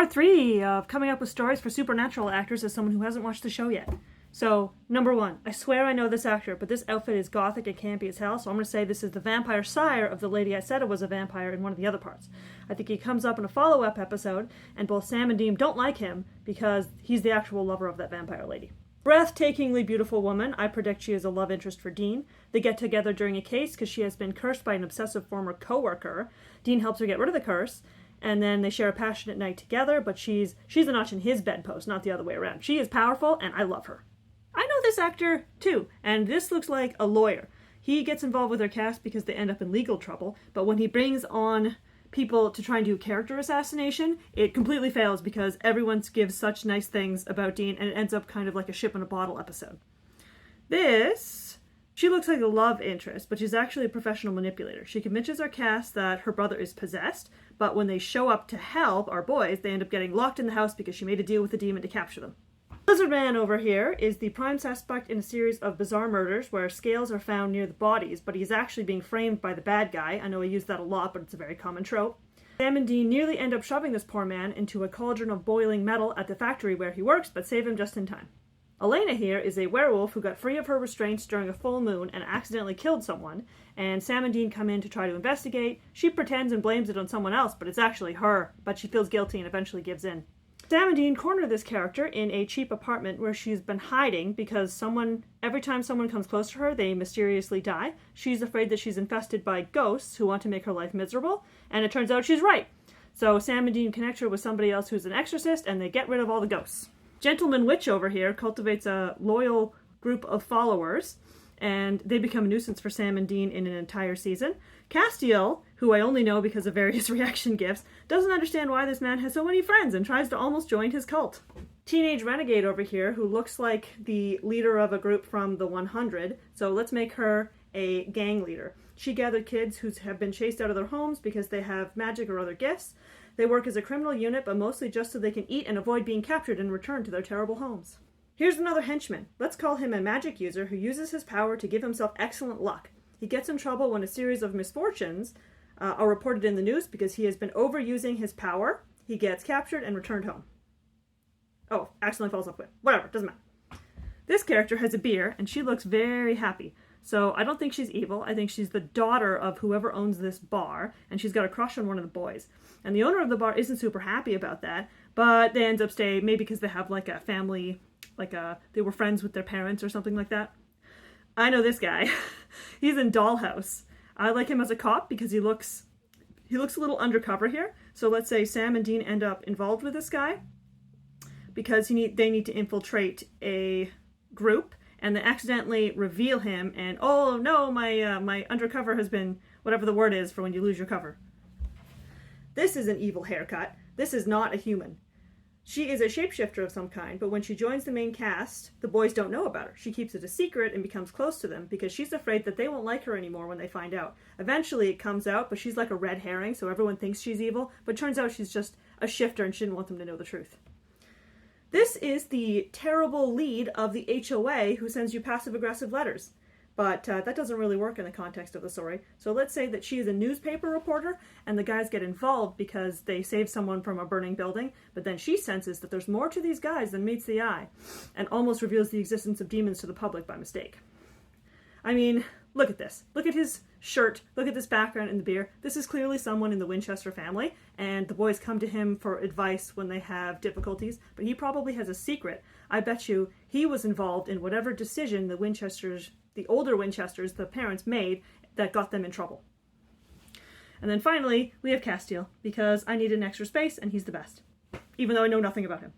Part 3 of coming up with stories for supernatural actors as someone who hasn't watched the show yet. So, number 1, I swear I know this actor, but this outfit is gothic and campy as hell, so I'm going to say this is the vampire sire of the lady I said it was a vampire in one of the other parts. I think he comes up in a follow-up episode, and both Sam and Dean don't like him because he's the actual lover of that vampire lady. Breathtakingly beautiful woman, I predict she is a love interest for Dean. They get together during a case because she has been cursed by an obsessive former co-worker. Dean helps her get rid of the curse, and then they share a passionate night together, but she's a notch in his bedpost, not the other way around. She is powerful, and I love her. I know this actor, too, and this looks like a lawyer. He gets involved with their cast because they end up in legal trouble, but when he brings on people to try and do character assassination, it completely fails because everyone gives such nice things about Dean, and it ends up kind of like a ship in a bottle episode. She looks like a love interest, but she's actually a professional manipulator. She convinces our cast that her brother is possessed, but when they show up to help our boys, they end up getting locked in the house because she made a deal with the demon to capture them. Lizard Man over here is the prime suspect in a series of bizarre murders where scales are found near the bodies, but he's actually being framed by the bad guy. I know I use that a lot, but it's a very common trope. Sam and Dean nearly end up shoving this poor man into a cauldron of boiling metal at the factory where he works, but save him just in time. Elena here is a werewolf who got free of her restraints during a full moon and accidentally killed someone, and Sam and Dean come in to try to investigate. She pretends and blames it on someone else, but it's actually her, but she feels guilty and eventually gives in. Sam and Dean corner this character in a cheap apartment where she's been hiding because every time someone comes close to her, they mysteriously die. She's afraid that she's infested by ghosts who want to make her life miserable, and it turns out she's right. So Sam and Dean connect her with somebody else who's an exorcist, and they get rid of all the ghosts. Gentleman Witch over here cultivates a loyal group of followers, and they become a nuisance for Sam and Dean in an entire season. Castiel, who I only know because of various reaction gifs, doesn't understand why this man has so many friends and tries to almost join his cult. Teenage Renegade over here, who looks like the leader of a group from the 100, so let's make her a gang leader. She gathered kids who have been chased out of their homes because they have magic or other gifts. They work as a criminal unit, but mostly just so they can eat and avoid being captured and returned to their terrible homes. Here's another henchman. Let's call him a magic user who uses his power to give himself excellent luck. He gets in trouble when a series of misfortunes are reported in the news because he has been overusing his power. He gets captured and returned home. Oh, accidentally falls off a cliff. Whatever, doesn't matter. This character has a beer, and she looks very happy. So I don't think she's evil. I think she's the daughter of whoever owns this bar, and she's got a crush on one of the boys. And the owner of the bar isn't super happy about that, but they end up staying, maybe because they have like a family, they were friends with their parents or something like that. I know this guy. He's in Dollhouse. I like him as a cop because he looks a little undercover here. So let's say Sam and Dean end up involved with this guy because they need to infiltrate a group, and they accidentally reveal him, and oh no, my undercover has been whatever the word is for when you lose your cover. This is an evil haircut. This is not a human. She is a shapeshifter of some kind, but when she joins the main cast, the boys don't know about her. She keeps it a secret and becomes close to them because she's afraid that they won't like her anymore when they find out. Eventually it comes out, but she's like a red herring, so everyone thinks she's evil, but turns out she's just a shifter and she didn't want them to know the truth. This is the terrible lead of the HOA who sends you passive-aggressive letters. But that doesn't really work in the context of the story. So let's say that she is a newspaper reporter, and the guys get involved because they save someone from a burning building, but then she senses that there's more to these guys than meets the eye, and almost reveals the existence of demons to the public by mistake. I mean, look at this. Look at his shirt. Look at this background in the beer. This is clearly someone in the Winchester family, and the boys come to him for advice when they have difficulties, but he probably has a secret. I bet you he was involved in whatever decision the older Winchesters, the parents, made that got them in trouble. And then finally, we have Castiel, because I need an extra space, and he's the best, even though I know nothing about him.